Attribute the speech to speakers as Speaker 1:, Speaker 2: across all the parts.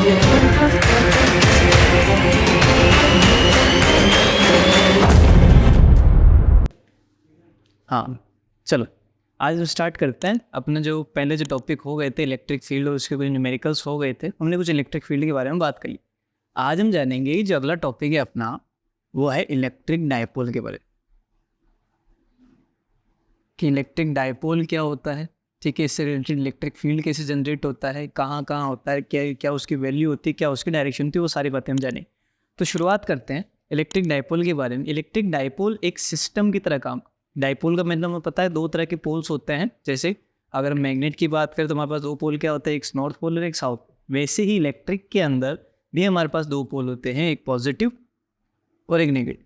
Speaker 1: हाँ, चलो आज हम स्टार्ट करते हैं। अपना जो पहले जो टॉपिक हो गए थे इलेक्ट्रिक फील्ड और उसके कुछ न्यूमेरिकल्स हो गए थे, हमने कुछ इलेक्ट्रिक फील्ड के बारे में बात कर ली। आज हम जानेंगे जो अगला टॉपिक है अपना, वो है इलेक्ट्रिक डायपोल के बारे में, कि इलेक्ट्रिक डायपोल क्या होता है, ठीक है, इससे रिलेटेड इलेक्ट्रिक फील्ड कैसे जनरेट होता है, कहाँ कहाँ होता है, क्या क्या उसकी वैल्यू होती है, क्या उसकी डायरेक्शन होती है, वो सारी बातें हम जानेंगे। तो शुरुआत करते हैं इलेक्ट्रिक डायपोल के बारे में। इलेक्ट्रिक डायपोल एक सिस्टम की तरह काम। डायपोल का मतलब हमें पता है दो तरह के पोल्स होते हैं। जैसे अगर मैग्नेट की बात करें तो हमारे पास दो पोल क्या होता है, एक नॉर्थ पोल और एक साउथ। वैसे ही इलेक्ट्रिक के अंदर भी हमारे पास दो पोल होते हैं, एक पॉजिटिव और एक नेगेटिव।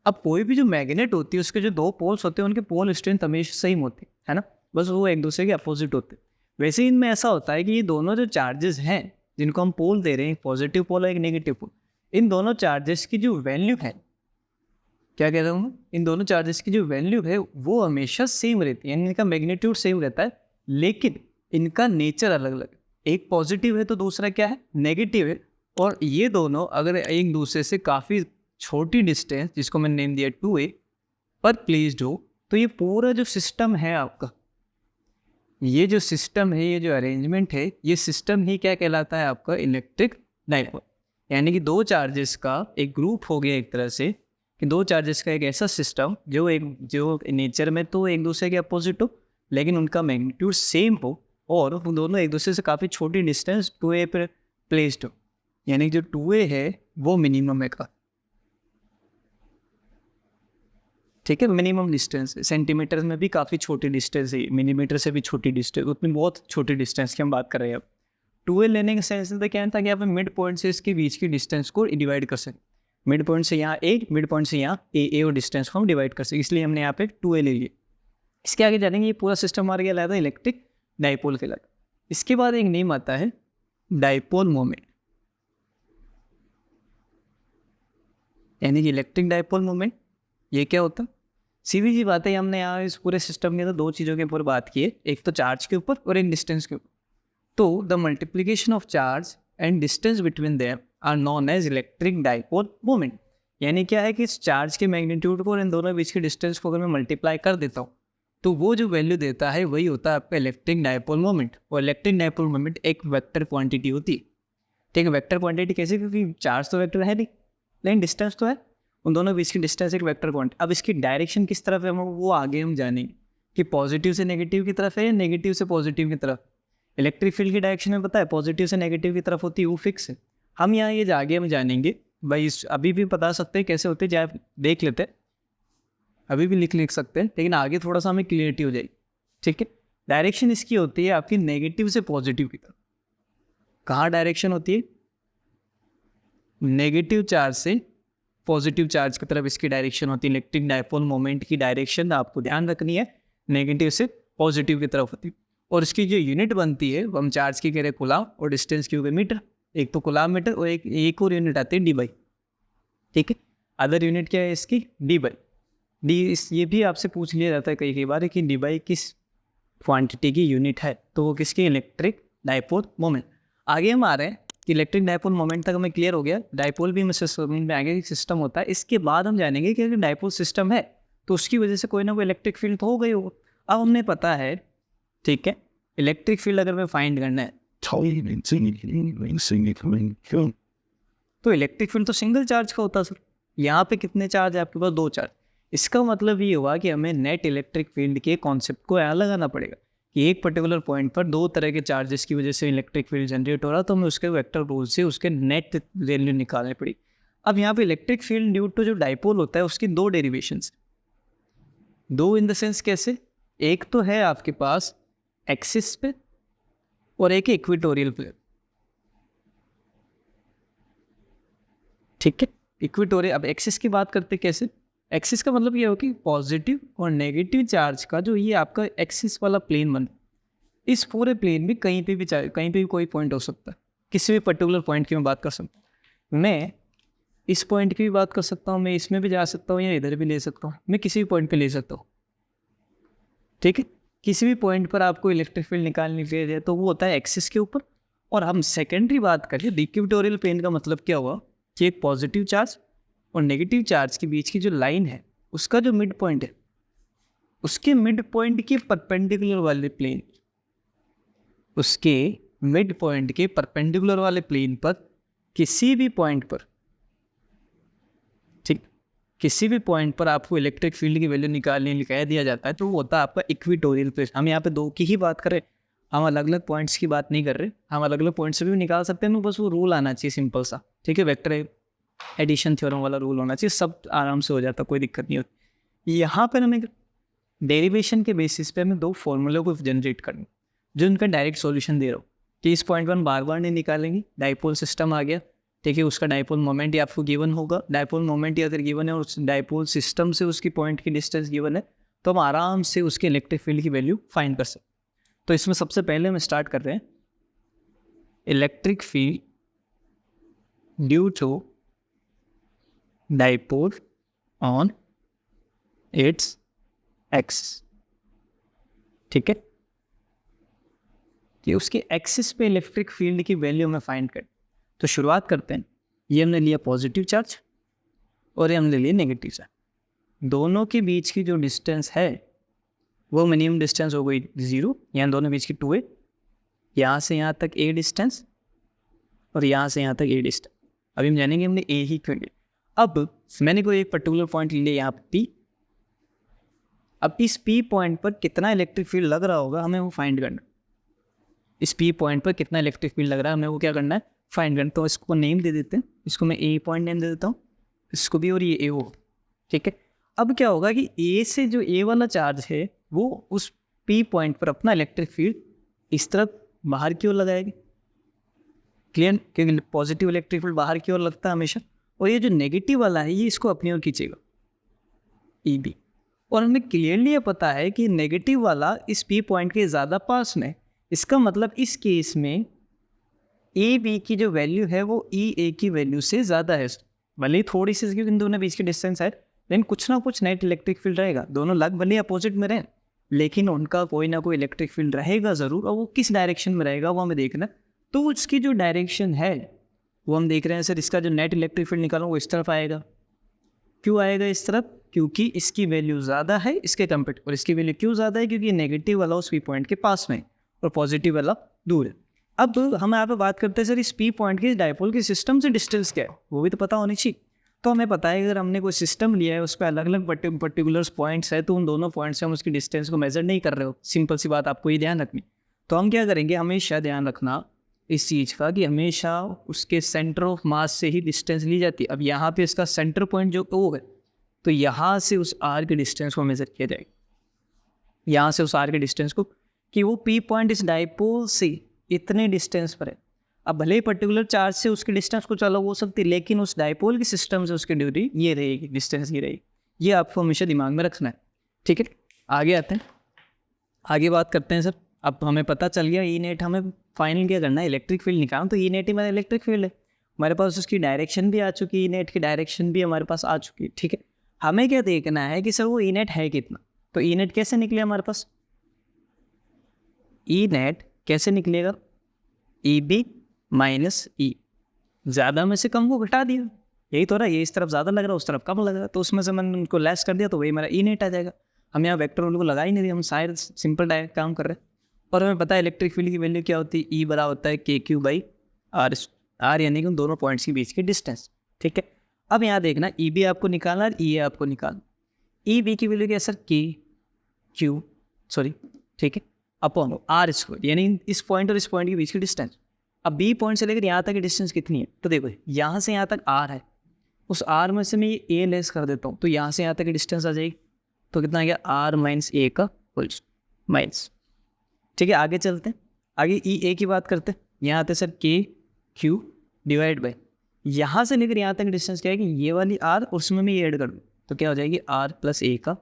Speaker 1: अब कोई भी जो मैग्नेट होती है उसके जो दो पोल्स होते हैं उनके पोल स्ट्रेंथ हमेशा सेम होती है ना, बस वो एक दूसरे के अपोजिट होते हैं। वैसे ही इनमें ऐसा होता है कि ये दोनों जो चार्जेस हैं जिनको हम पोल दे रहे हैं, एक पॉजिटिव पोल और एक नेगेटिव पोल, इन दोनों चार्जेस की जो वैल्यू है, क्या कह रहा हूँ, इन दोनों चार्जेस की जो वैल्यू है वो हमेशा सेम रहती है, यानी इनका मैग्नीट्यूड सेम रहता है, लेकिन इनका नेचर अलग अलग है। एक पॉजिटिव है तो दूसरा क्या है, नेगेटिव है। और ये दोनों अगर एक दूसरे से काफ़ी छोटी डिस्टेंस, जिसको मैंने नेम दिया 2a पर प्लेस्ड हो, तो ये पूरा जो सिस्टम है आपका, ये जो सिस्टम है, ये जो अरेंजमेंट है, ये सिस्टम ही क्या कहलाता है आपका, इलेक्ट्रिक डायपोल। यानी कि दो चार्जेस का एक ग्रुप हो गया एक तरह से, कि दो चार्जेस का एक ऐसा सिस्टम जो नेचर में तो एक दूसरे के अपोजिट हो, लेकिन उनका मैग्नीट्यूड सेम हो, और वो दोनों एक दूसरे से काफ़ी छोटी डिस्टेंस 2a पर प्लेस्ड हो। यानी जो 2a है वो मिनिमम है का, ठीक है, मिनिमम डिस्टेंस। सेंटीमीटर में भी काफ़ी छोटी डिस्टेंस है, मिलीमीटर से भी छोटी डिस्टेंस, उतनी बहुत छोटी डिस्टेंस की हम बात कर रहे हैं। अब 2a लेने का सेंस तो क्या था कि आप मिड पॉइंट से इसके बीच की डिस्टेंस को डिवाइड कर सकें। मिड पॉइंट से यहाँ a, मिड पॉइंट से यहाँ a और डिस्टेंस को हम डिवाइड कर सकें, इसलिए हमने यहाँ पे 2a ले लिए। इसके आगे जानेंगे, ये पूरा सिस्टम हमारा क्या लाता है, इलेक्ट्रिक डायपोल के लाता। इसके बाद एक नेम आता है डायपोल मोमेंट, यानी कि इलेक्ट्रिक डायपोल मोमेंट। ये क्या होता है, सीधी सी बात है, हमने यहाँ इस पूरे सिस्टम के अंदर दो चीज़ों के ऊपर बात की है, एक तो चार्ज के ऊपर और एक डिस्टेंस के ऊपर। तो the multiplication of charge and distance between them are known as electric dipole moment. यानी क्या है कि इस चार्ज के मैग्नीट्यूड को और इन दोनों बीच के डिस्टेंस को अगर मैं मल्टीप्लाई कर देता हूँ तो वो जो वैल्यू देता है वही होता है आपका इलेक्ट्रिक डायपोल मोमेंट। और इलेक्ट्रिक डायपोल मोमेंट एक वेक्टर क्वांटिटी होती है, ठीक है। वेक्टर क्वांटिटी कैसे, क्योंकि चार्ज तो वेक्टर है नहीं, लेकिन डिस्टेंस तो है, उन दोनों बीच की डिस्टेंस एक वेक्टर क्वांटिटी। अब इसकी डायरेक्शन किस तरफ है वो आगे हम जानेंगे, कि पॉजिटिव से नेगेटिव की तरफ है या नेगेटिव से पॉजिटिव की तरफ। इलेक्ट्रिक फील्ड की डायरेक्शन में पता है पॉजिटिव से नेगेटिव की तरफ होती है, वो फिक्स है। हम यहाँ ये आगे हम जानेंगे भाई, अभी भी बता सकते हैं कैसे होते हैं, चाहे देख लेते हैं, अभी भी लिख सकते हैं, लेकिन आगे थोड़ा सा हमें क्लियरिटी हो जाएगी, ठीक है। डायरेक्शन इसकी होती है आपकी नेगेटिव से पॉजिटिव की तरफ। कहाँ डायरेक्शन होती है, नेगेटिव चार्ज से पॉजिटिव चार्ज की तरफ इसकी डायरेक्शन होती है। इलेक्ट्रिक डायपोल मोमेंट की डायरेक्शन आपको ध्यान रखनी है, नेगेटिव से पॉजिटिव की तरफ होती है। और इसकी जो यूनिट बनती है वो हम चार्ज की कह रहे हैं कूलाम, और डिस्टेंस की हो गई मीटर। एक तो कूलाम मीटर और एक और यूनिट आती है डी बाई, ठीक है। अदर यूनिट क्या है इसकी, डी बाई डी। ये भी आपसे पूछ लिया जाता है कई बार कि डी बाई किस क्वांटिटी की यूनिट है, तो वो किसकी, इलेक्ट्रिक डायपोल मोमेंट। आगे हम आ रहे हैं कि इलेक्ट्रिक डायपोल मोमेंट तक हमें क्लियर हो गया, डायपोल भी हमें समझ में आगे सिस्टम होता है। इसके बाद हम जानेंगे कि अगर डायपोल सिस्टम है तो उसकी वजह से कोई ना कोई इलेक्ट्रिक फील्ड तो हो गई हो। अब हमने पता है, ठीक है, इलेक्ट्रिक फील्ड अगर मैं फाइंड करना है तो इलेक्ट्रिक फील्ड तो सिंगल चार्ज का होता है सर। यहाँ पे कितने चार्ज है आपके पास, दो चार्ज। इसका मतलब ये हुआ कि हमें नेट इलेक्ट्रिक फील्ड के कॉन्सेप्ट को यहाँ लगाना पड़ेगा कि एक पर्टिकुलर पॉइंट पर दो तरह के चार्जेस की वजह से इलेक्ट्रिक फील्ड जनरेट हो रहा, तो हमें उसके वेक्टर रूल से उसके नेट वैल्यू निकालनी पड़ी। अब यहाँ पे इलेक्ट्रिक फील्ड ड्यू टू जो डायपोल होता है उसकी दो डेरिवेशंस, दो इन द सेंस कैसे, एक तो है आपके पास एक्सिस पे और एक इक्वेटोरियल पे, ठीक है, इक्वेटोरियल। अब एक्सिस की बात करते कैसे, एक्सिस का मतलब ये हो कि पॉजिटिव और नेगेटिव चार्ज का जो ये आपका एक्सिस वाला प्लेन बन, इस पूरे प्लेन में कहीं पे भी कोई पॉइंट हो सकता है, किसी भी पर्टिकुलर पॉइंट की मैं बात कर सकता हूँ। मैं इस पॉइंट की भी बात कर सकता हूँ, मैं इसमें भी जा सकता हूँ या इधर भी ले सकता हूँ, मैं किसी भी पॉइंट पे ले सकता हूँ, ठीक है। किसी भी पॉइंट पर आपको इलेक्ट्रिक फील्ड निकालनी चाहिए तो वो होता है एक्सिस के ऊपर, और हम सेकेंडरी बात करें, इक्वेटोरियल प्लेन का मतलब क्या हुआ कि एक पॉजिटिव चार्ज और नेगेटिव चार्ज के बीच की जो लाइन है उसका जो मिड पॉइंट है, उसके मिड पॉइंट के परपेंडिकुलर वाले प्लेन, उसके मिड पॉइंट के परपेंडिकुलर वाले प्लेन पर किसी भी पॉइंट पर, ठीक, किसी भी पॉइंट पर आपको इलेक्ट्रिक फील्ड की वैल्यू निकालने कह दिया जाता है तो वो होता है आपका इक्वेटोरियल प्लेन। हम यहाँ पे दो की ही बात करें, हम अलग अलग पॉइंट्स की बात नहीं कर रहे, हम अलग अलग पॉइंट से भी निकाल सकते हैं, बस वो रूल आना चाहिए सिंपल सा, ठीक है, वेक्टर एडिशन थ्योरम वाला रूल होना चाहिए, सब आराम से हो जाता, कोई दिक्कत नहीं होती। यहाँ पर हमें डेरिवेशन के बेसिस पे हमें दो फॉर्मूले को जनरेट करना जो उनका डायरेक्ट सॉल्यूशन दे रहा हूँ कि इस पॉइंट पर हम बार बार नहीं निकालेंगे, डाइपोल सिस्टम आ गया, ठीक है, उसका डाइपोल मोमेंट ही आपको गिवन होगा, डाइपोल मोमेंट ही अगर गिवन है और उस डाइपोल सिस्टम से उसकी पॉइंट की डिस्टेंस गिवन है तो हम आराम से उसके इलेक्ट्रिक फील्ड की वैल्यू फाइंड कर सकते। तो इसमें सबसे पहले हम स्टार्ट कर रहे हैं electric field due to dipole on its axis, ठीक है, कि उसके एक्सिस पे इलेक्ट्रिक फील्ड की वैल्यू हमें फाइंड कर। तो शुरुआत करते हैं, ये हमने लिया पॉजिटिव चार्ज और ये हमने लिया नेगेटिव चार्ज, दोनों के बीच की जो डिस्टेंस है वो मिनिमम डिस्टेंस हो गई 0, यहाँ दोनों बीच की 2a, यहाँ से यहाँ तक a डिस्टेंस और यहाँ से यहाँ तक a डिस्टेंस। अभी हम जानेंगे हमने a ही क्यों लिया। अब मैंने कोई एक पर्टिकुलर पॉइंट लिया यहाँ P, अब इस P पॉइंट पर कितना इलेक्ट्रिक फील्ड लग रहा होगा हमें वो फाइंड करना, इस P पॉइंट पर कितना इलेक्ट्रिक फील्ड लग रहा है हमें वो क्या करना है, फाइंड करना। तो इसको नेम दे देते हैं, इसको मैं A पॉइंट नेम दे देता हूँ, इसको भी, और ये A हो, ठीक है। अब क्या होगा कि A से जो A वाला चार्ज है वो उस P पॉइंट पर अपना इलेक्ट्रिक फील्ड इस तरफ बाहर की ओर लगाएगी, क्लियर, क्योंकि पॉजिटिव इलेक्ट्रिक फील्ड बाहर की ओर लगता है हमेशा, और ये जो नेगेटिव वाला है ये इसको अपनी ओर खींचेगा EB, और हमें क्लियरली ये पता है कि नेगेटिव वाला इस P पॉइंट के ज़्यादा पास में, इसका मतलब इस केस में AB की जो वैल्यू है वो EA की वैल्यू से ज़्यादा है, भले ही थोड़ी सी क्योंकि इन दोनों बीच की डिस्टेंस है, लेकिन कुछ ना कुछ नेट इलेक्ट्रिक फील्ड रहेगा, दोनों लग भले अपोजिट में रहें लेकिन उनका कोई ना कोई इलेक्ट्रिक फील्ड रहेगा ज़रूर, और वो किस डायरेक्शन में रहेगा वो हमें देखना। तो उसकी जो डायरेक्शन है वो हम देख रहे हैं, सर इसका जो नेट इलेक्ट्रिक फील्ड निकालो वो इस तरफ आएगा, क्यों आएगा इस तरफ, क्योंकि इसकी वैल्यू ज़्यादा है इसके कंपेयर, और इसकी वैल्यू क्यों ज़्यादा है क्योंकि नेगेटिव वाला उस P पॉइंट के पास में और पॉजिटिव वाला दूर है। अब हम यहाँ पे बात करते हैं सर इस P पॉइंट के डाइपोल के सिस्टम से डिस्टेंस क्या है वो भी तो पता होनी चाहिए। तो हमें पता है अगर हमने कोई सिस्टम लिया है उस पर अलग अलग पर्टिकुलर पॉइंट्स है तो उन दोनों पॉइंट से हम उसकी डिस्टेंस को मेजर नहीं कर रहे हो, सिंपल सी बात, आपको ये ध्यान रखनी। तो हम क्या करेंगे, हमेशा ध्यान रखना इस चीज़ का कि हमेशा उसके सेंटर ऑफ मास से ही डिस्टेंस ली जाती है। अब यहाँ पे इसका सेंटर पॉइंट जो O है तो यहाँ से उस R के डिस्टेंस को मेजर किया जाएगा, यहाँ से उस R के डिस्टेंस को, कि वो P पॉइंट इस डाइपोल से इतने डिस्टेंस पर है। अब भले ही पर्टिकुलर चार्ज से उसकी डिस्टेंस कुछ अलग हो सकती है लेकिन उस डाइपोल के सिस्टम से उसकी ड्यूटी ये रहेगी, डिस्टेंस ये रहेगी, ये आपको हमेशा दिमाग में रखना है, ठीक है। आगे आते हैं, आगे बात करते हैं सर। अब हमें पता चल गया ई नेट, हमें फाइनल क्या करना है, इलेक्ट्रिक फील्ड निकालना। तो ई नेट ही मेरा इलेक्ट्रिक फील्ड है, हमारे पास उसकी डायरेक्शन भी आ चुकी है, ई नेट की डायरेक्शन भी हमारे पास आ चुकी है, ठीक है। हमें क्या देखना है कि सर वो ई नेट है कितना। तो ई नेट कैसे निकले हमारे पास, ई नेट कैसे निकलेगा, EB माइनस E, ज़्यादा में से कम को घटा दिया, यही तो रहा, ये इस तरफ ज़्यादा लग रहा है उस तरफ कम लग रहा है, तो उसमें से मैंने उनको लेस कर दिया तो वही मेरा ई नेट आ जाएगा। हम यहाँ वेक्टर रूल को लगा ही नहीं रहे, हम शायद सिंपल डायरेक्ट काम कर रहे हैं। और हमें पता है इलेक्ट्रिक फील्ड की वैल्यू क्या होती है, E बड़ा होता है KQ/R, R यानी कि उन दोनों पॉइंट्स के बीच की डिस्टेंस, ठीक है। अब यहाँ देखना EB आपको निकालना और EA आपको निकालना। EB की वैल्यू क्या है सर, ठीक है, अपॉन R² यानी इस पॉइंट और इस पॉइंट के बीच की डिस्टेंस। अब B पॉइंट से लेकर यहाँ तक की डिस्टेंस कितनी है, तो देखो यहाँ से यहाँ तक R है, उस R में से मैं ये A लेस कर देता हूँ तो यहाँ से यहाँ तक की डिस्टेंस आ जाएगी, तो कितना आ गया R माइनस A का होल माइनस, ठीक है। आगे चलते हैं, आगे EA की बात करते हैं। यहाँ आते सर KQ डिवाइड बाई, यहाँ से लेकर यहाँ तक डिस्टेंस क्या है कि ये वाली R उसमें मैं ये ऐड कर दूँ तो क्या हो जाएगी R प्लस A का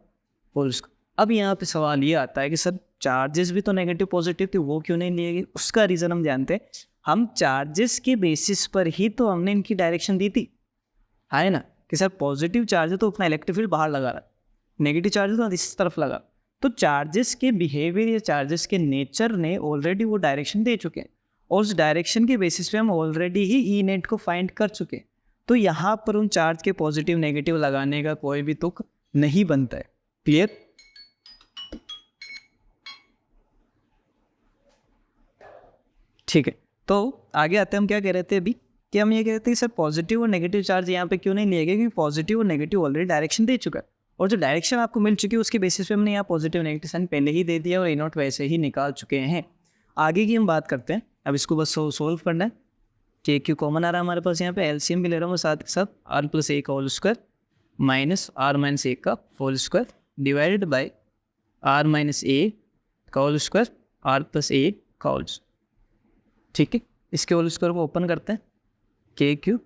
Speaker 1: होल स्क्वायर। अब यहाँ पे सवाल ये आता है कि सर चार्जेस भी तो नेगेटिव पॉजिटिव थे वो क्यों नहीं लिए गए। उसका रीज़न हम जानते हैं, हम चार्जेस के बेसिस पर ही तो हमने इनकी डायरेक्शन दी थी, है ना, कि सर पॉजिटिव चार्ज है तो अपना इलेक्ट्रिक फील्ड बाहर लगा रहा है, नेगेटिव चार्ज है तो इस तरफ लगा। तो चार्जेस के बिहेवियर या चार्जेस के नेचर ने ऑलरेडी वो डायरेक्शन दे चुके हैं, और उस डायरेक्शन के बेसिस पे हम ऑलरेडी ही ई नेट को फाइंड कर चुके हैं। तो यहाँ पर उन चार्ज के पॉजिटिव नेगेटिव लगाने का कोई भी तुक नहीं बनता है। क्लियर? ठीक है, तो आगे आते हैं। हम क्या कह रहे थे अभी कि हम ये कह रहे थे कि सर पॉजिटिव और नेगेटिव चार्ज यहाँ पे क्यों नहीं लिए गए, क्योंकि पॉजिटिव और नेगेटिव ऑलरेडी डायरेक्शन दे चुका है, और जो डायरेक्शन आपको मिल चुकी है उसके बेसिस पे हमने यहाँ पॉजिटिव नेगेटिव साइन पहले ही दे दिया और ए नॉट वैसे ही निकाल चुके हैं। आगे की हम बात करते हैं। अब इसको बस सोल्व करना है। के क्यू कॉमन आ रहा है हमारे पास, यहाँ पे एलसीएम भी ले रहा हूँ साथ के साथ, आर प्लस ए का whole square minus R minus A का whole square divided by R minus A का whole square R plus A का होल स्क्वायर। ठीक है, इसके होल स्क्वायर को ओपन करते हैं। K Q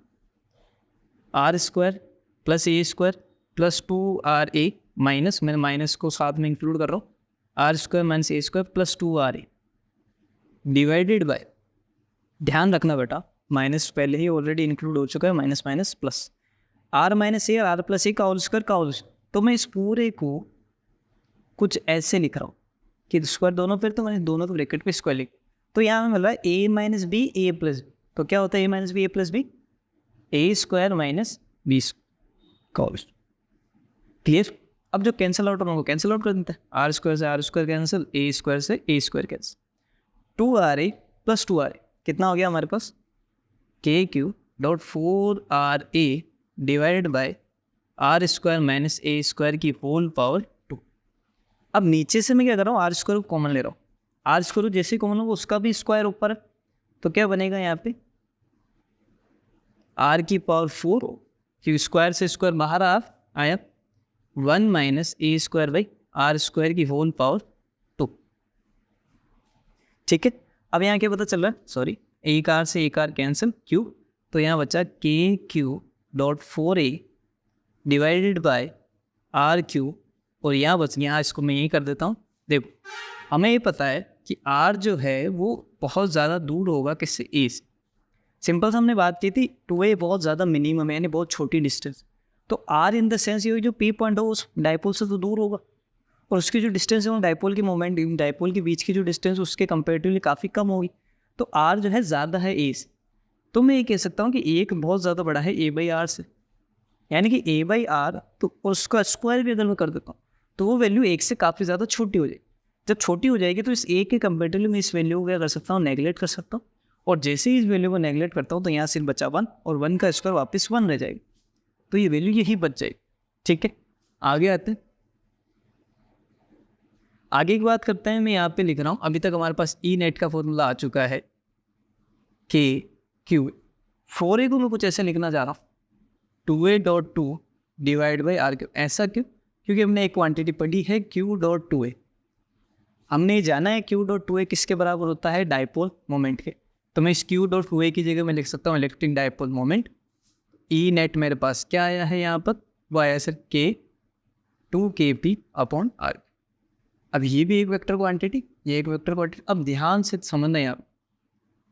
Speaker 1: R square plus A square plus 2RA minus, मैं माइनस को साथ में इंक्लूड कर रहा हूँ, R square minus A square plus 2RA divided by, ध्यान रखना बेटा माइनस पहले ही ऑलरेडी इंक्लूड हो चुका है, minus minus plus, R minus A और आर प्लस ए का होल स्क्वायर का होल स्क्वायर। तो मैं इस पूरे को कुछ ऐसे लिख रहा हूँ कि स्क्वायर दोनों पर, तो मैंने दोनों को ब्रैकेट पे स्क्वायर लिख, तो यहाँ में मिल रहा है ए माइनस बी ए प्लस बी। तो क्या होता है ए माइनस बी ए प्लस बी? ए स्क्वायर माइनस बी का होल स्क्वायर। क्लियर? अब जो कैंसिल आउट होगा उनको कैंसिल आउट कर देते हैं, आर स्क्वायर से R square cancel, A square से A square cancel, 2RA plus 2RA कितना हो गया हमारे पास? K Q dot 4RA divided by R square minus A square की होल पावर 2। अब नीचे से मैं क्या कर रहा हूँ, आर स्क्वायर को कॉमन ले रहा हूँ, आर स्क्वायर जैसे कॉमन होगा उसका भी स्क्वायर ऊपर है, तो क्या बनेगा यहाँ पे आर की पावर 4, क्योंकि स्क्वायर से स्क्वायर बाहर आया, 1 minus A square by R square की होल पावर 2। ठीक है, अब यहाँ क्या पता चल रहा है, सॉरी एक आर से एक आर कैंसिल, क्यू, तो यहाँ बचा K Q dot 4A divided by R cube, और यहाँ बच, यहाँ इसको मैं यही कर देता हूँ। देखो हमें ये पता है कि आर जो है वो बहुत ज़्यादा दूर होगा किससे, ए से। सिंपल से हमने बात की थी 2A बहुत ज़्यादा मिनिमम है, यानी बहुत छोटी डिस्टेंस, तो आर इन द सेंस ये जो पी पॉइंट हो उस डायपोल से तो दूर होगा, और उसकी जो डिस्टेंस है वो डायपोल की मोमेंट, डायपोल के बीच की जो डिस्टेंस उसके कंपेरेटिवली काफ़ी कम होगी, तो आर जो है ज़्यादा है ए से। तो मैं ये कह सकता हूँ कि एक बहुत ज़्यादा बड़ा है ए बाई आर से, यानी कि ए बाई आर, तो उसका स्क्वायर भी अगर मैं कर देता हूँ तो वो वैल्यू एक से काफ़ी ज़्यादा छोटी हो जाएगी। जब छोटी हो जाएगी तो इस ए के कंपेरेटिवली मैं इस वैल्यू को क्या कर सकता हूँ, नेगलेक्ट कर सकता हूँ, और जैसे ही इस वैल्यू को नेगलेक्ट करता हूँ तो यहाँ सिर्फ बचा 1, और 1 का स्क्वायर वापस 1 रह जाएगी, तो ये वैल्यू यही बच जाएगी। ठीक है, आगे आते हैं। आगे की बात करते हैं। मैं यहाँ पे लिख रहा हूँ, अभी तक हमारे पास ई नेट का फॉर्मूला आ चुका है के क्यू, 4A को मैं कुछ ऐसे लिखना चाह रहा हूँ, 2A dot 2 divide by R cube. ऐसा क्यों? क्योंकि हमने एक क्वांटिटी पढ़ी है Q डॉट 2A, हमने ये जाना है Q डॉट 2A किसके बराबर होता है, डायपोल मोमेंट के। तो मैं इस Q डॉट 2A की जगह मैं लिख सकता हूँ electric dipole moment. E net मेरे पास क्या आया है यहाँ पर, वो आया sir K 2KP upon are. अब ये भी एक वेक्टर क्वांटिटी, ये एक वेक्टर क्वांटिटी। अब ध्यान से समझना, यहाँ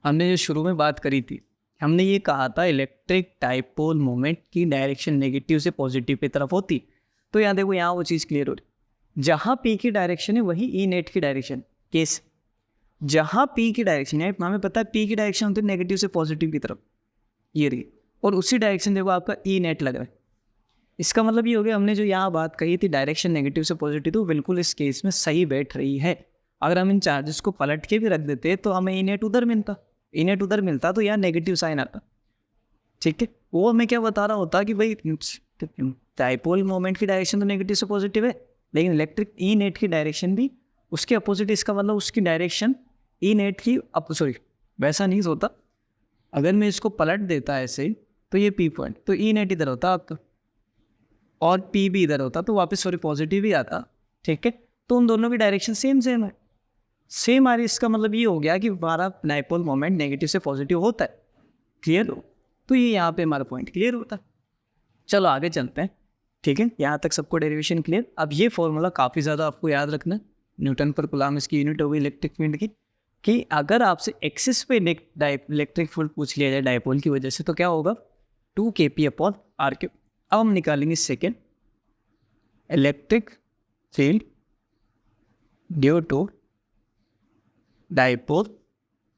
Speaker 1: हमने जो शुरू में बात करी थी, हमने ये कहा था इलेक्ट्रिक डायपोल मोमेंट की डायरेक्शन नेगेटिव से पॉजिटिव की तरफ होती। तो यहाँ देखो, यहाँ वो चीज़ क्लियर हो रही, जहाँ P की डायरेक्शन है वही ई नेट की डायरेक्शन। केस जहाँ P की डायरेक्शन है, हमें पता है P की डायरेक्शन होती है नेगेटिव से पॉजिटिव की तरफ, ये रही, और उसी डायरेक्शन देखो आपका ई नेट लग रहा है। इसका मतलब ये हो गया, हमने जो यहाँ बात कही थी डायरेक्शन नेगेटिव से पॉजिटिव, तो बिल्कुल इस केस में सही बैठ रही है। अगर हम इन चार्जेस को पलट के भी रख देते तो हमें ई नेट उधर मिलता, ई नेट उधर मिलता तो यहाँ नेगेटिव साइन आता। ठीक है, वो हमें क्या बता रहा होता कि भाई डायपोल मोमेंट की डायरेक्शन तो नेगेटिव से पॉजिटिव है, लेकिन इलेक्ट्रिक ई नेट की डायरेक्शन भी उसके अपोजिट। इसका मतलब उसकी डायरेक्शन ई नेट की सॉरी वैसा नहीं होता, अगर मैं इसको पलट देता ऐसे तो ये पी पॉइंट, तो ई नेट इधर होता आपका और पी भी इधर होता, तो वापस सॉरी पॉजिटिव ही आता। ठीक है, तो उन दोनों की डायरेक्शन सेम सेम है, सेम आ रही। इसका मतलब ये हो गया कि हमारा डायपोल मोमेंट नेगेटिव से पॉजिटिव होता है। क्लियर हो? तो ये यहाँ पे हमारा पॉइंट क्लियर होता है। चलो आगे चलते हैं। ठीक है, यहाँ तक सबको डेरिवेशन क्लियर। अब ये फॉर्मूला काफ़ी ज़्यादा आपको याद रखना, न्यूटन पर कूलम इसकी यूनिट होगी इलेक्ट्रिक फील्ड की, कि अगर आपसे एक्सिस पे इलेक्ट्रिक फील्ड पूछ लिया जाए डायपोल की वजह से, तो क्या होगा, 2KP अपॉन आर क्यू। अब हम निकालेंगे second, electric field due to dipole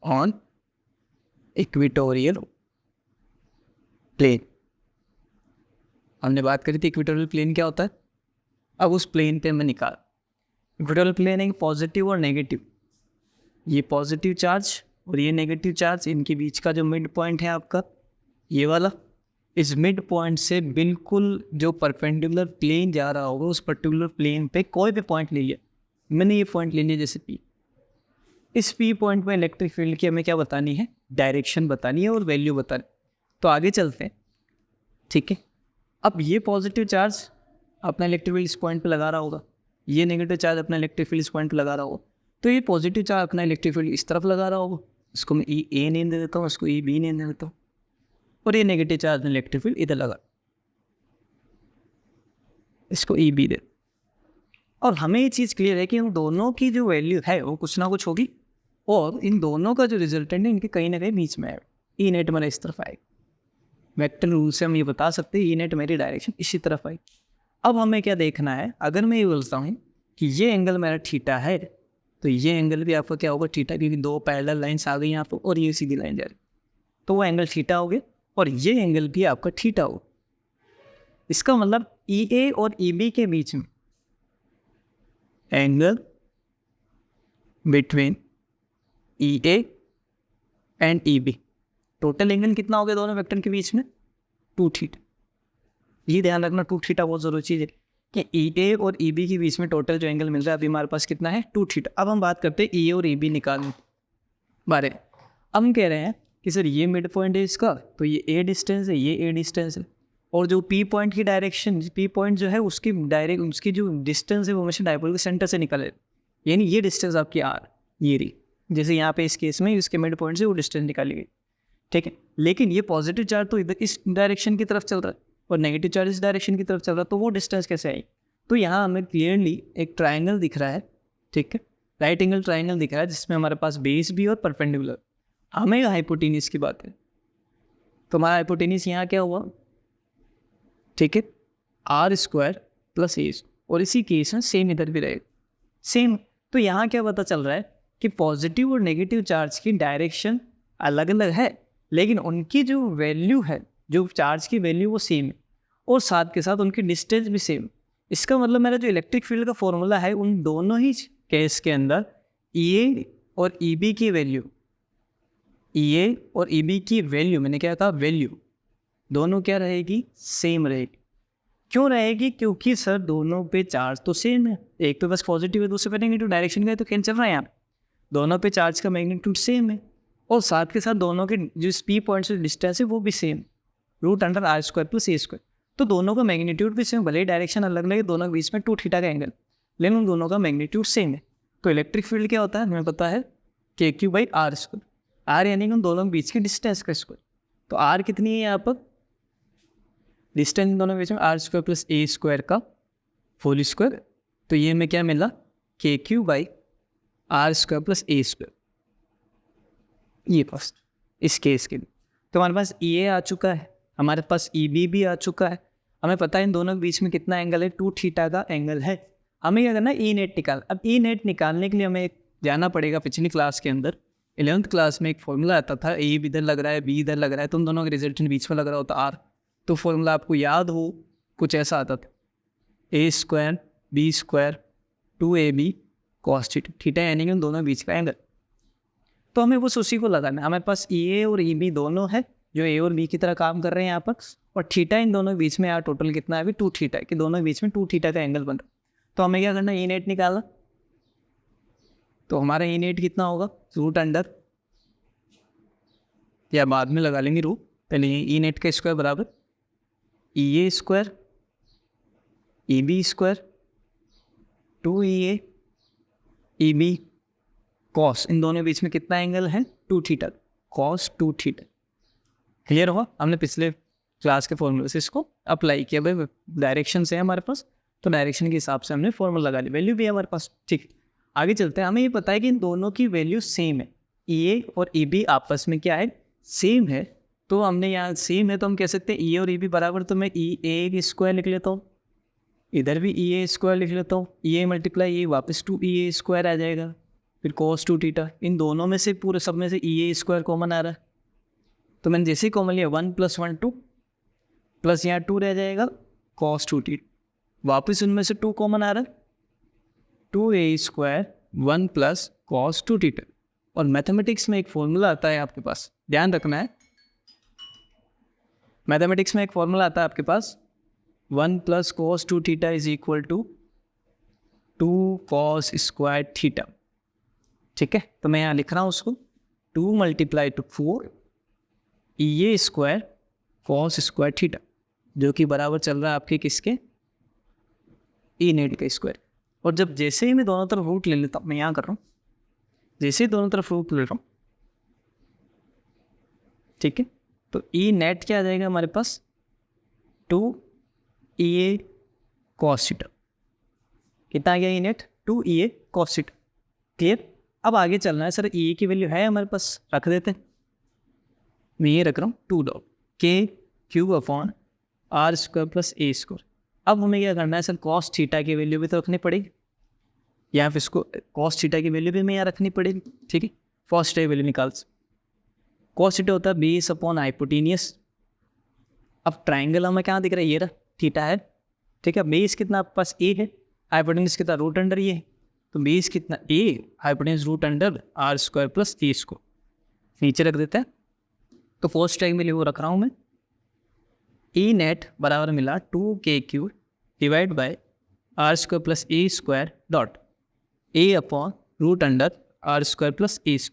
Speaker 1: on equatorial plane. हमने बात करी थी इक्वेटोरियल प्लेन क्या होता है। अब उस प्लेन पे मैं निकाल, इक्वेटोरियल प्लेन है पॉजिटिव और नेगेटिव, ये पॉजिटिव चार्ज और ये नेगेटिव चार्ज, इनके बीच का जो मिड पॉइंट है आपका ये वाला, इस मिड पॉइंट से बिल्कुल जो परपेंडिकुलर प्लेन जा रहा होगा उस पर्टिकुलर प्लेन पे कोई भी पॉइंट ले लिया, मैंने ये पॉइंट ले लिया जैसे पी, इस पी पॉइंट में इलेक्ट्रिक फील्ड की हमें क्या बतानी है, डायरेक्शन बतानी है और वैल्यू बतानी। तो आगे चलते हैं, ठीक है। अब ये पॉजिटिव चार्ज अपना इलेक्ट्रिक फील्ड इस पॉइंट पे लगा रहा होगा, ये नेगेटिव चार्ज अपना इलेक्ट्रिक फील्ड इस पॉइंट पे लगा रहा होगा, तो ये पॉजिटिव चार्ज अपना इलेक्ट्रिक फील्ड इस तरफ लगा रहा होगा, इसको मैं ई ए नेम दे देता हूँ, इसको ई बी नेम दे देता हूँ, और ये नेगेटिव चार्ज इलेक्ट्रिक फील्ड इधर लगा, इसको ई बी दे। और हमें ये चीज़ क्लियर है कि इन दोनों की जो वैल्यू है वो कुछ ना कुछ होगी, और इन दोनों का जो रिजल्टेंट है इनके कहीं ना कहीं बीच में है, ई नेट मेरा इस तरफ आएगा, वेक्टर रूल से हम ये बता सकते हैं ई नेट मेरी डायरेक्शन इसी तरफ आई। अब हमें क्या देखना है, अगर मैं ये बोलता हूँ कि ये एंगल मेरा थीटा है, तो ये एंगल भी आपका क्या होगा, थीटा, क्योंकि दो पैरेलल लाइंस आ गई यहाँ पर और ये सीधी लाइन जा रही, तो वो एंगल थीटा हो गया, और ये एंगल भी आपका थीटा हो। इसका मतलब ई ए और ई बी के बीच में angle between E A and E B, total angle कितना हो गया दोनों वेक्टर के बीच में, 2 थीटा। ये ध्यान रखना 2 थीटा बहुत ज़रूरी चीज़ है कि ई ए और ई बी के बीच में टोटल जो एंगल मिल रहा है अभी हमारे पास कितना है, 2 थीटा। अब हम बात करते हैं ई ए और ई बी निकालने बारे में। अब हम कह रहे हैं कि सर ये मिड पॉइंट है इसका, तो ये ए डिस्टेंस है, ये ए डिस्टेंस है, और जो पी पॉइंट की डायरेक्शन, पी पॉइंट जो है उसकी उसकी जो डिस्टेंस है वो हमेशा डायपोल के सेंटर से निकले, यानी ये डिस्टेंस आपकी आर, ये रही, जैसे यहाँ पे इस केस में इसके मिड पॉइंट से वो डिस्टेंस निकाली गई, ठीक है। लेकिन ये पॉजिटिव चार्ज तो इधर इस डायरेक्शन की तरफ चल रहा है और नेगेटिव चार्ज इस डायरेक्शन की तरफ चल रहा है, तो वो डिस्टेंस कैसे आई। तो यहाँ हमें क्लियरली एक ट्राइंगल दिख रहा है, ठीक है, राइट एंगल ट्राइंगल दिख रहा है जिसमें हमारे पास बेस भी और परपेंडिकुलर। हमें हाइपोटेन्यूज की बात है, तो हमारा हाइपोटेन्यूज यहाँ क्या हुआ, ठीक है, आर स्क्वायर प्लस ए, और इसी केस में सेम इधर भी रहेगा सेम। तो यहाँ क्या पता चल रहा है कि पॉजिटिव और नेगेटिव चार्ज की डायरेक्शन अलग अलग है, लेकिन उनकी जो वैल्यू है, जो चार्ज की वैल्यू वो सेम है, और साथ के साथ उनकी डिस्टेंस भी सेम। इसका मतलब मेरा जो इलेक्ट्रिक फील्ड का फॉर्मूला है उन दोनों ही केस के अंदर ई ए और ई बी की वैल्यू, ई ए और ई बी की वैल्यू, मैंने क्या कहा, वैल्यू दोनों क्या रहेगी, सेम रहेगी। क्यों रहेगी, क्योंकि सर दोनों पे चार्ज तो सेम है, एक पे बस पॉजिटिव है दूसरे पे नेगेटिव, डायरेक्शन का है तो कैंसिल रहा है यहाँ, दोनों पे चार्ज का मैग्नीट्यूड सेम है, और साथ के साथ दोनों के जो पी पॉइंट से डिस्टेंस है वो भी same, root under R square plus A square. तो दोनों का मैग्नीट्यूड भी सेम, भले ही डायरेक्शन अलग अलग है, दोनों के बीच में 2 थीटा का एंगल, लेकिन उन दोनों का मैग्नीट्यूड सेम है। तो इलेक्ट्रिक फील्ड क्या होता है हमें पता है, K Q by R square, R यानी कि उन दोनों के बीच की डिस्टेंस का स्क्वायर। तो आर कितनी है यहाँ पर, डिस्टेंस इन दोनों के बीच में R square plus A square का होल स्क्वायर, तो ये हमें क्या मिला, K Q by R square plus A square. ये फर्स्ट इस केस के लिए तो हमारे पास ई ए आ चुका है, हमारे पास ई बी भी आ चुका है, हमें पता है इन दोनों के बीच में कितना एंगल है, 2 थीटा का एंगल है। हमें क्या करना है, ई नेट निकाल। अब ई नेट निकालने के लिए हमें जाना पड़ेगा पिछली क्लास के अंदर, 11th क्लास में एक फॉर्मूला आता था, ए इधर लग रहा है बी इधर लग रहा है, तो उन दोनों के रिजल्टेंट बीच में लग रहा होता आर। तो फॉर्मूला आपको याद हो कुछ ऐसा आता था, A square B square 2ab cos theta, theta यानी कि उन दोनों के बीच का एंगल। तो हमें बस उसी को लगाना है। हमारे पास ई ए और ई बी दोनों है जो ए और बी की तरह काम कर रहे हैं यहाँ पर, और थीटा इन दोनों के बीच में यार टोटल कितना है अभी, 2 थीटा है, कि दोनों के बीच में 2 थीटा का एंगल बन रहा है। तो हमें क्या करना है, ई नेट निकालना। तो हमारा ई नेट कितना होगा, रूट अंडर, या बाद में लगा लेंगे रूट, पहले ई नेट का स्क्वायर बराबर E A square E B square 2 E B cos, इन दोनों के बीच में कितना एंगल है, 2 थीटा, कॉस 2 थीटा। क्लियर हुआ, हमने पिछले क्लास के फॉर्मूले से इसको अप्लाई किया। भाई डायरेक्शन से है हमारे पास, तो डायरेक्शन के हिसाब से हमने फॉर्मूला लगा लिया, वैल्यू भी है हमारे पास। ठीक, आगे चलते हैं। हमें ये पता है कि इन दोनों की वैल्यू सेम है, ई ए और ई बी आपस में क्या है, सेम है। तो हमने यहाँ सेम है तो हम कह सकते हैं ई और ई बी बराबर, तो मैं ई ए स्क्वायर लिख लेता हूँ, इधर भी ई ए स्क्वायर लिख लेता हूँ, ई ए मल्टीप्लाई ये वापस 2 ई ए स्क्वायर आ जाएगा, फिर cos 2 थीटा। इन दोनों में से पूरे सब में से ई ए स्क्वायर कॉमन आ रहा है, तो मैंने जैसे ही कॉमन लिया 1 + 1 2 प्लस यहाँ 2 रह जाएगा cos 2t, वापस उनमें से 2 कॉमन आ रहा है 2a² 1 + cos 2t। और मैथमेटिक्स में एक फॉर्मूला आता है आपके पास, ध्यान रखना है, मैथमेटिक्स में एक फॉर्मूला आता है आपके पास 1 + cos 2θ = 2 cos squared θ। ठीक है, तो मैं यहाँ लिख रहा हूँ उसको 2 × 4 a² cos squared θ, जो कि बराबर चल रहा है आपके किसके, ई नेट का स्क्वायर। और जब जैसे ही मैं दोनों तरफ रूट ले लेता हूँ, मैं यहाँ कर रहा हूँ, जैसे ही दोनों तरफ रूट ले रहा हूँ, ठीक है, तो ई नेट क्या आ जाएगा हमारे पास 2a cos θ। कितना आ गया E net 2a cos θ। Clear. अब आगे चलना है, सर ए की वैल्यू है हमारे पास, रख देते हैं, मैं ये रख रहा हूँ 2 k³ r² + a²। अब हमें क्या करना है सर, cos θ की वैल्यू भी तो रखनी पड़ेगी, या फिर इसको cos θ की वैल्यू भी हमें यहाँ रखनी पड़ेगी। ठीक है, cos θ की वैल्यू निकाल, cos θ होता है बेस/हाइपोटेनियस। अब ट्राइंगल हमें क्या दिख रहा है, ये रहा थीटा है। ठीक है, बेस कितना आपके पास a है, हाइपोटेनियस कितना √अंडर ये है, तो बेस कितना a, hypotenuse √under r² + a²। नीचे रख देते हैं, तो फर्स्ट टाइम में वो रख रहा हूँ मैं, ई नेट बराबर मिला 2k³ / r² + a² डॉट a/√अंडर r² + a²।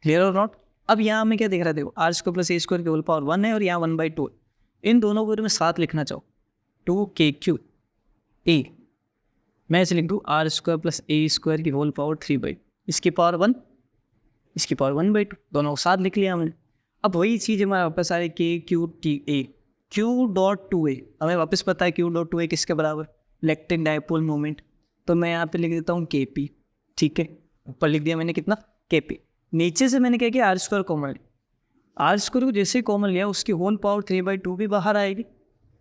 Speaker 1: क्लियर और नॉट। अब यहाँ में क्या दिख रहा है, देखो r² + a² की होल पावर 1 है और यहाँ 1/2। इन दोनों को मैं साथ लिखना चाहूँ 2k³ a, मैं इसे लिख दूँ r² + a² की होल पावर 3/2, इसकी पावर 1, इसकी पावर 1/2, दोनों को साथ लिख लिया हमने। अब वही चीज़ हमारे वापस आ रही k³ Q.2a, हमें वापस पता है Q.2a किसके बराबर, इलेक्ट्रिक डायपोल मोमेंट। तो मैं यहाँ पे लिख देता हूँ Kp। ठीक है, ऊपर लिख दिया मैंने कितना Kp, नीचे से मैंने क्या किया r² कॉमन, r² को जैसे कॉमन लिया उसकी होल पावर 3/2 भी बाहर आएगी।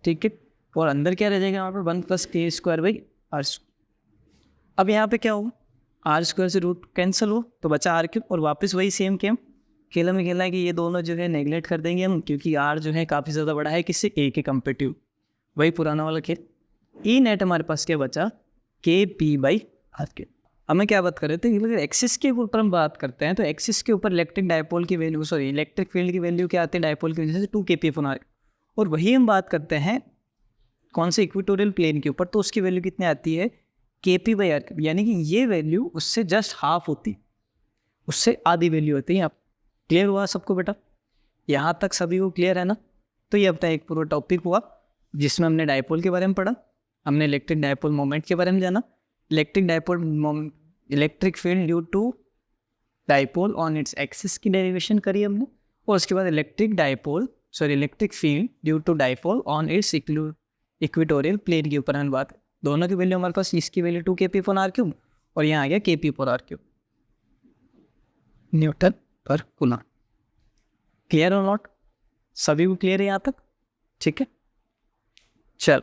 Speaker 1: ठीक है, और अंदर क्या रह जाएगा यहाँ पर 1 + k² r²। अब यहाँ पे क्या होगा, r² से रूट कैंसिल हो तो बचा r³ और वापस वही सेम गेम खेला में खेलना है कि ये दोनों जो है नेगलेक्ट कर देंगे हम, क्योंकि r जो है काफ़ी ज़्यादा बड़ा है किससे, a के कंपेटिव, वही पुराना वाला खेल। ई नेट हमारे पास क्या बचा Kp/r²। हमें क्या बात कर रहे थे, अगर एक्सिस के ऊपर हम बात करते हैं तो एक्सिस के ऊपर इलेक्ट्रिक डायपोल की वैल्यू, सॉरी इलेक्ट्रिक फील्ड की वैल्यू क्या आती है डायपोल की वजह से 2Kp/r। और वही हम बात करते हैं कौन से इक्वेटोरियल प्लेन के ऊपर, तो उसकी वैल्यू कितनी आती है Kp/r, यानी कि ये वैल्यू उससे जस्ट हाफ होती, उससे आधी वैल्यू होती है। आप क्लियर हुआ सबको बेटा, यहाँ तक सभी को क्लियर है ना। तो ये अपना एक पूरा टॉपिक हुआ जिसमें हमने डायपोल के बारे में पढ़ा, हमने इलेक्ट्रिक डायपोल मोमेंट के बारे में जाना, electric field due to dipole on its axis की डेरिवेशन करी हमने, और उसके बाद electric field due to dipole on its equatorial plane के ऊपर हमने बात। दोनों की वैल्यू हमारे पास, इसकी वैल्यू 2Kp/r³ और यहाँ आ गया Kp/r³ न्यूटन पर कूलम। क्लियर और नॉट, सभी को क्लियर है यहाँ तक। ठीक है, चलो